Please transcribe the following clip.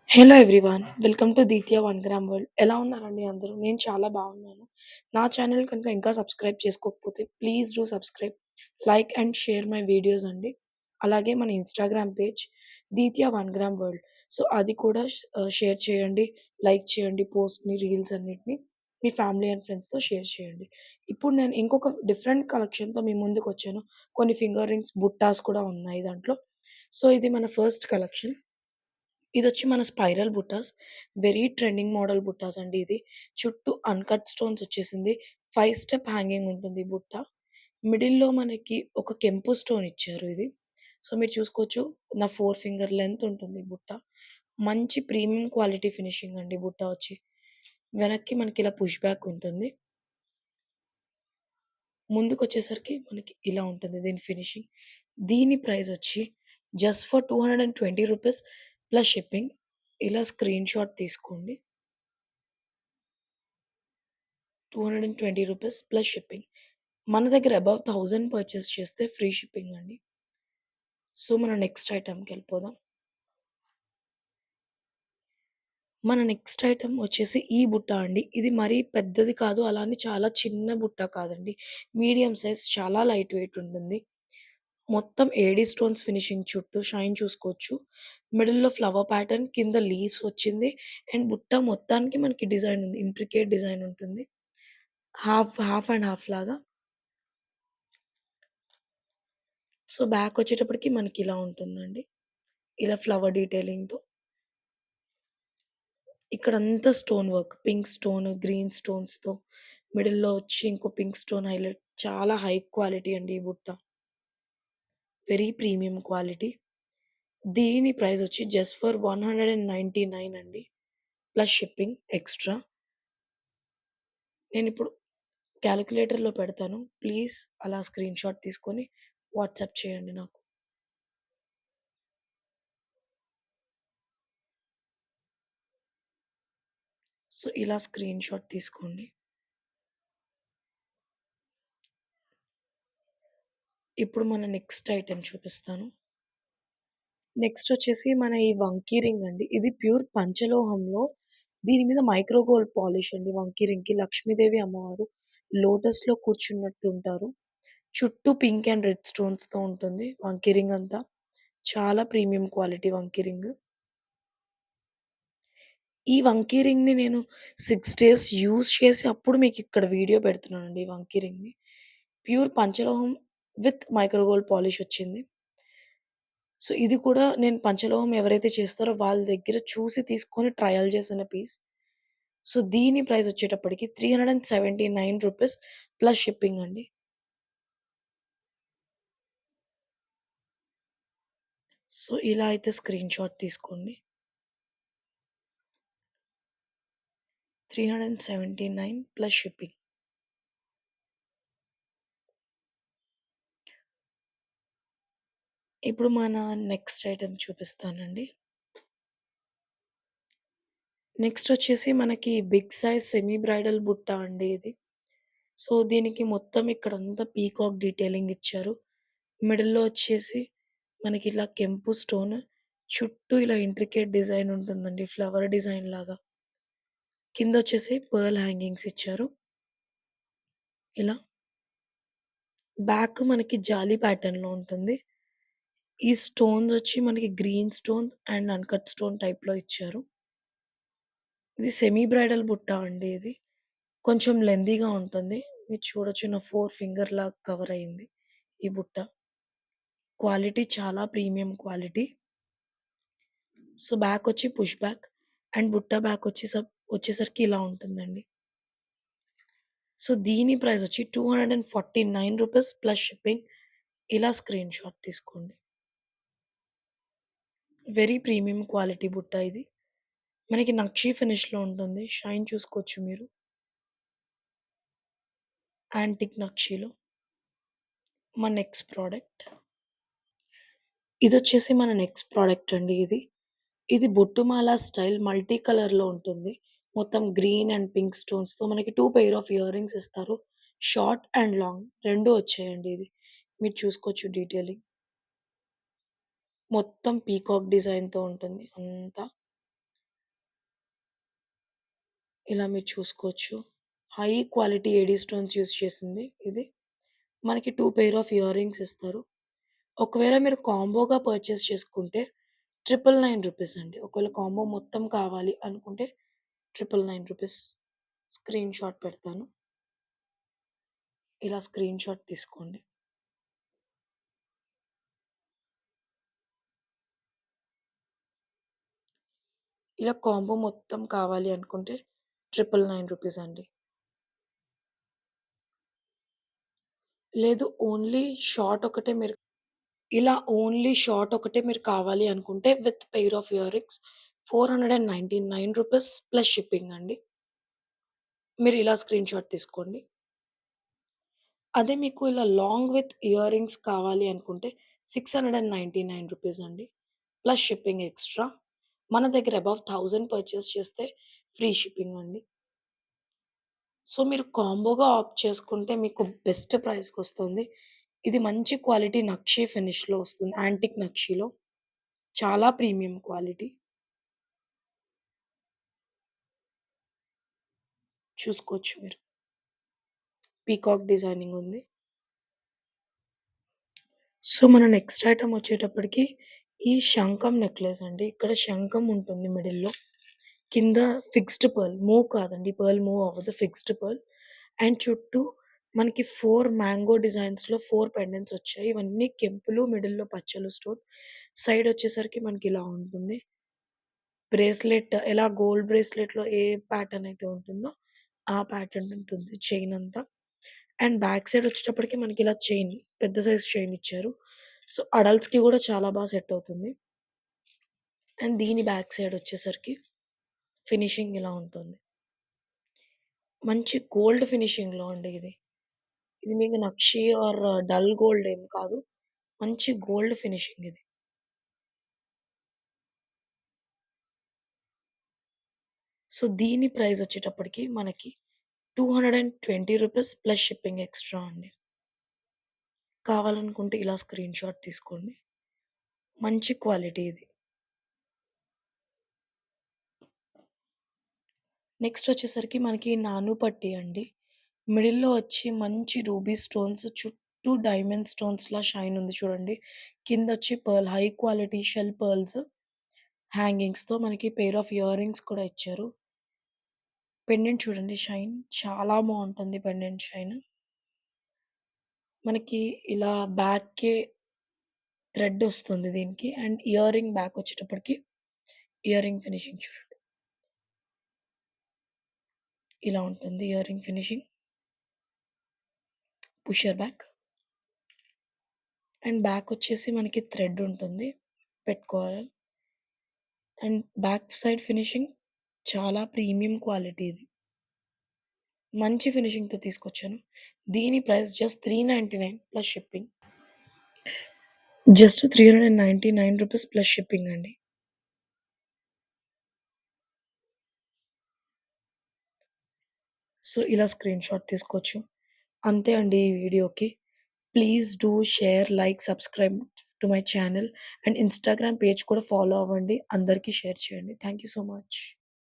Hello everyone. Welcome to దీత్య 1 gram world. ఎలా ఉన్నారండి అందరూ? నేను చాలా బాగున్నాను. నా ఛానల్ కనుక ఇంకా సబ్స్క్రైబ్ చేసుకోకపోతే please do subscribe, like and share my videos అండి. అలాగే మన ఇన్‌స్టాగ్రామ్ పేజ్ దీత్య 1 గ్రామ్ వరల్డ్. సో, అది కూడా షేర్ చేయండి, లైక్ చేయండి పోస్ట్‌ని, రీల్స్ అన్నిటిని. మీ ఫ్యామిలీ అండ్ ఫ్రెండ్స్‌తో షేర్ చేయండి. ఇప్పుడు నేను ఇంకొక డిఫరెంట్ కలెక్షన్‌తో మీ ముందుకొచ్చాను. కొన్ని ఫింగర్ రింగ్స్, బుట్టాస్ కూడా ఉన్నాయి దాంట్లో. సో, ఇది మన ఫస్ట్ కలెక్షన్. ఇదొచ్చి మన స్పైరల్ బుట్టాస్. వెరీ ట్రెండింగ్ మోడల్ బుట్టాస్ అండి ఇది. చుట్టూ అన్‌కట్ స్టోన్స్ వచ్చేసింది. 5 స్టెప్ హ్యాంగింగ్ ఉంటుంది ఈ బుట్ట. మిడిల్‌లో మనకి ఒక కెంపు స్టోన్ ఇచ్చారు ఇది. సో, మీరు చూసుకోవచ్చు నా 4 ఫింగర్ లెంత్ ఉంటుంది ఈ బుట్ట. మంచి ప్రీమియం క్వాలిటీ ఫినిషింగ్ అండి బుట్ట వచ్చి. వెనక్కి మనకి ఇలా పుష్ బ్యాక్ ఉంటుంది. ముందుకొచ్చేసరికి మనకి ఇలా ఉంటుంది దీని ఫినిషింగ్. దీని ప్రైస్ వచ్చి జస్ట్ ఫర్ రూ. 220 ప్లస్ షిప్పింగ్. ఇలా స్క్రీన్ షాట్ తీసుకోండి. రూ. 220 ప్లస్ షిప్పింగ్. మన దగ్గర అబోవ్ 1000 పర్చేస్ చేస్తే ఫ్రీ షిప్పింగ్ అండి. సో, మన నెక్స్ట్ ఐటెమ్‌కెళ్ళిపోదాం. మన నెక్స్ట్ ఐటెమ్ వచ్చేసి ఈ బుట్ట అండి. ఇది మరీ పెద్దది కాదు, అలా అని చాలా చిన్న బుట్ట కాదండి. మీడియం సైజ్, చాలా లైట్ వెయిట్ ఉంటుంది. మొత్తం ఏడీ స్టోన్స్ ఫినిషింగ్ చుట్టూ షైన్ చూసుకోవచ్చు. మిడిల్‌లో ఫ్లవర్ ప్యాటర్న్, కింద లీవ్స్ వచ్చింది. అండ్ బుట్ట మొత్తానికి మనకి డిజైన్ ఉంది. ఇంట్రికేట్ డిజైన్ ఉంటుంది. హాఫ్, హాఫ్ అండ్ హాఫ్ లాగా. సో, బ్యాక్ వచ్చేటప్పటికి మనకి ఇలా ఉంటుందండి. ఇలా ఫ్లవర్ డీటెయిలింగ్‌తో. ఇక్కడంతా stone work. Pink stone, green స్టోన్స్‌తో మిడిల్‌లో వచ్చి ఇంకో పింక్ స్టోన్ హైలైట్. చాలా హై క్వాలిటీ అండి ఈ బుట్ట. Very premium quality. దీని ప్రైస్ వచ్చి జస్ట్ ఫర్ 199 అండి. Plus shipping extra. నేనిప్పుడు కాలిక్యులేటర్‌లో పెడతాను. ప్లీజ్ అలా స్క్రీన్ షాట్ తీసుకొని వాట్సాప్ చేయండి నాకు. సో, ఇలా స్క్రీన్ షాట్ తీసుకోండి. ఇప్పుడు మన నెక్స్ట్ ఐటెమ్ చూపిస్తాను. నెక్స్ట్ వచ్చేసి మన ఈ వంకీ రింగ్ అండి. ఇది ప్యూర్ పంచలోహంలో, దీని మీద మైక్రో గోల్డ్ పాలిష్ అండి వంకీ రింగ్‌కి. లక్ష్మీదేవి అమ్మవారు లోటస్‌లో కూర్చున్నట్టుంటారు. చుట్టూ పింక్ అండ్ రెడ్ స్టోన్స్‌తో ఉంటుంది వంకీ రింగ్ అంతా. చాలా ప్రీమియం క్వాలిటీ వంకీ రింగ్. ఈ వంకీ రింగ్‌ని నేను 6 డేస్ యూజ్ చేసి అప్పుడు మీకిక్కడ వీడియో పెడుతున్నానండి ఈ వంకీ రింగ్‌ని. ప్యూర్ పంచలోహం విత్ మైక్రో గోల్డ్ పాలిష్ వచ్చింది. సో, ఇది కూడా నేను పంచలోహం ఎవరైతే చేస్తారో వాళ్ళ దగ్గర చూసి తీసుకొని ట్రయల్ చేసిన పీస్. సో, దీని ప్రైస్ వచ్చేటప్పటికి రూ. 379 ప్లస్ షిప్పింగ్ అండి. సో, ఇలా అయితే స్క్రీన్ షాట్ తీసుకోండి. 379 ప్లస్ షిప్పింగ్. ఇప్పుడు మన నెక్స్ట్ ఐటెమ్ చూపిస్తానండి. నెక్స్ట్ వచ్చేసి మనకి బిగ్ సైజ్ సెమీ బ్రైడల్ బుట్ట అండి ఇది. సో, దీనికి మొత్తం ఇక్కడంతా పీకాక్ డీటెయిలింగ్ ఇచ్చారు. మిడిల్‌లో వచ్చేసి మనకిలా కెంపు స్టోన్, చుట్టూ ఇలా ఇంట్రికేట్ డిజైన్ ఉంటుందండి. ఫ్లవర్ డిజైన్ లాగా. కిందొచ్చేసి పర్ల్ హ్యాంగింగ్స్ ఇచ్చారు. ఇలా. బ్యాక్ మనకి జాలీ ప్యాటర్న్‌లో ఉంటుంది. ఈ స్టోన్స్ వచ్చి మనకి green stones and uncut stone టైప్‌లో ఇచ్చారు. ఇది సెమీ బ్రైడల్ బుట్ట అండి ఇది. కొంచెం లెంతీగా ఉంటుంది. మీరు చూడొచ్చు నా 4 ఫింగర్‌లా కవర్ అయింది ఈ బుట్ట. క్వాలిటీ చాలా ప్రీమియం క్వాలిటీ. సో, బ్యాకొచ్చి పుష్ బ్యాక్ అండ్ బుట్ట బ్యాక్ వచ్చేసరికి ఇలా ఉంటుందండి. సో, దీని ప్రైస్ వచ్చి రూ. 249 ప్లస్ షిప్పింగ్. ఇలా స్క్రీన్ షాట్ తీసుకోండి. వెరీ ప్రీమియం క్వాలిటీ బుట్ట ఇది. మనకి నక్షి ఫినిష్‌లో ఉంటుంది. షైన్ చూసుకోవచ్చు మీరు. యాంటిక్ నక్షిలో. మన నెక్స్ట్ ప్రొడక్ట్. ఇదొచ్చేసి మన నెక్స్ట్ ప్రొడక్ట్ అండి ఇది. ఇది బొట్టుమాల స్టైల్ మల్టీ కలర్‌లో ఉంటుంది. మొత్తం గ్రీన్ అండ్ పింక్ స్టోన్స్‌తో మనకి 2 పెయిర్ ఆఫ్ ఇయర్ రింగ్స్ ఇస్తారు. షార్ట్ అండ్ లాంగ్ 2 వచ్చాయండి ఇది. మీరు చూసుకోవచ్చు డీటెయిలింగ్. మొత్తం పీకాక్ డిజైన్‌తో ఉంటుంది అంతా. ఇలా మీరు చూసుకోవచ్చు. High quality AD stones use చేసింది ఇది. మనకి 2 పెయిర్ ఆఫ్ ఇయర్ రింగ్స్ ఇస్తారు. ఒకవేళ మీరు కాంబోగా పర్చేస్ చేసుకుంటే 999 రూపీస్ అండి. ఒకవేళ కాంబో మొత్తం కావాలి అనుకుంటే 999 రూపీస్. స్క్రీన్ షాట్ పెడతాను. ఇలా స్క్రీన్ షాట్ తీసుకోండి. ఇలా కాంబో మొత్తం కావాలి అనుకుంటే 999 రూపీస్ అండి. లేదు ఓన్లీ షార్ట్ ఒకటే మీరు కావాలి అనుకుంటే with pair of ear rings 499 rupees plus shipping అండి. మీరు ఇలా స్క్రీన్ షాట్ తీసుకోండి. అదే మీకు ఇలా లాంగ్ విత్ ఇయర్ రింగ్స్ కావాలి అనుకుంటే 699 రూపీస్ అండి. Plus shipping extra. మన దగ్గర అబోవ్ 1000 పర్చేస్ చేస్తే ఫ్రీ షిప్పింగ్ అండి. సో, మీరు కాంబోగా ఆప్ట్ చేసుకుంటే మీకు బెస్ట్ ప్రైస్‌కొస్తుంది. ఇది మంచి క్వాలిటీ నక్షి ఫినిష్‌లో వస్తుంది. యాంటిక్ నక్షిలో. చాలా ప్రీమియం క్వాలిటీ. చూసుకోవచ్చు మీరు. పీకాక్ డిజైనింగ్ ఉంది. సో, మన నెక్స్ట్ ఐటెమ్ వచ్చేటప్పటికి ఈ శంఖం నెక్లెస్ అండి. ఇక్కడ శంఖం ఉంటుంది మిడిల్‌లో. కింద ఫిక్స్డ్ పర్ల్. మూవ్ కాదండి. పర్ల్ మూవ్ అవ్వదు. Fixed pearl. అండ్ చుట్టూ మనకి 4 మ్యాంగో డిజైన్స్‌లో 4 పెండెంట్స్ వచ్చాయి. ఇవన్నీ కెంపులు, మిడిల్‌లో పచ్చలు స్టోన్. సైడ్ వచ్చేసరికి మనకి ఇలా ఉంటుంది. బ్రేస్‌లెట్ ఎలా గోల్డ్ బ్రేస్‌లెట్‌లో ఏ ప్యాటర్న్ అయితే ఉంటుందో, ఆ ప్యాటర్న్ ఉంటుంది చైన్ అంతా. అండ్ బ్యాక్ సైడ్ వచ్చేటప్పటికి మనకి ఇలా చైన్ పెద్ద సైజ్ చైన్ ఇచ్చారు. సో, అడల్ట్స్‌కి గూడా చాలా సెట్ అవుతుంది. అండ్ దీని బ్యాక్ సైడ్ వచ్చేసరికి ఫినిషింగ్ ఇలా ఉంటుంది. మంచి గోల్డ్ ఫినిషింగ్‌లో అండి ఇది. ఇది మీకు నక్షి ఆర్ డల్ గోల్డ్ ఏం కాదు. మంచి గోల్డ్ ఫినిషింగ్ ఇది. సో, దీని ప్రైస్ వచ్చేటప్పటికి మనకి 220 రూపీస్ ప్లస్ షిప్పింగ్ ఎక్స్‌ట్రా అండి. కావాలనుకుంటే ఇలా స్క్రీన్ షాట్ తీసుకోండి. మంచి క్వాలిటీ ఇది. నెక్స్ట్ వచ్చేసరికి మనకి నాను పట్టి అండి. మిడిల్‌లో వచ్చి మంచి రూబీ స్టోన్స్ చుట్టూ డైమండ్ స్టోన్స్‌లా షైన్ ఉంది చూడండి. కిందొచ్చి pearl high quality shell pearls హ్యాంగింగ్స్‌తో మనకి పెయిర్ ఆఫ్ ఇయర్ రింగ్స్ కూడా ఇచ్చారు. పెండెంట్ చూడండి షైన్ చాలా బావుంటుంది పెండెంట్ షైన్. మనకి ఇలా బ్యాక్‌కే థ్రెడ్ ఒస్తుంది దీనికి. అండ్ ఇయర్ రింగ్ బ్యాక్ వచ్చేటప్పటికి ఇయర్ రింగ్ ఫినిషింగ్ చూడండి. ఇలా ఉంటుంది ear ring finishing. Pusher back. And back వచ్చేసి మనకి థ్రెడ్ ఉంటుంది. పెట్టుకోవాలి. అండ్ బ్యాక్ సైడ్ ఫినిషింగ్ చాలా ప్రీమియం క్వాలిటీ ఇది. మంచి ఫినిషింగ్‌తో తీసుకొచ్చాను. దీని price just 399 plus shipping. Just 399 rupees plus shipping అండి. సో, ఇలా స్క్రీన్ షాట్ తీసుకోవచ్చు. అంతే అండి ఈ వీడియోకి. Please do share, like, subscribe to my channel and Instagram page కూడా ఫాలో అవ్వండి. అందరికీ షేర్ చేయండి. Thank you so much.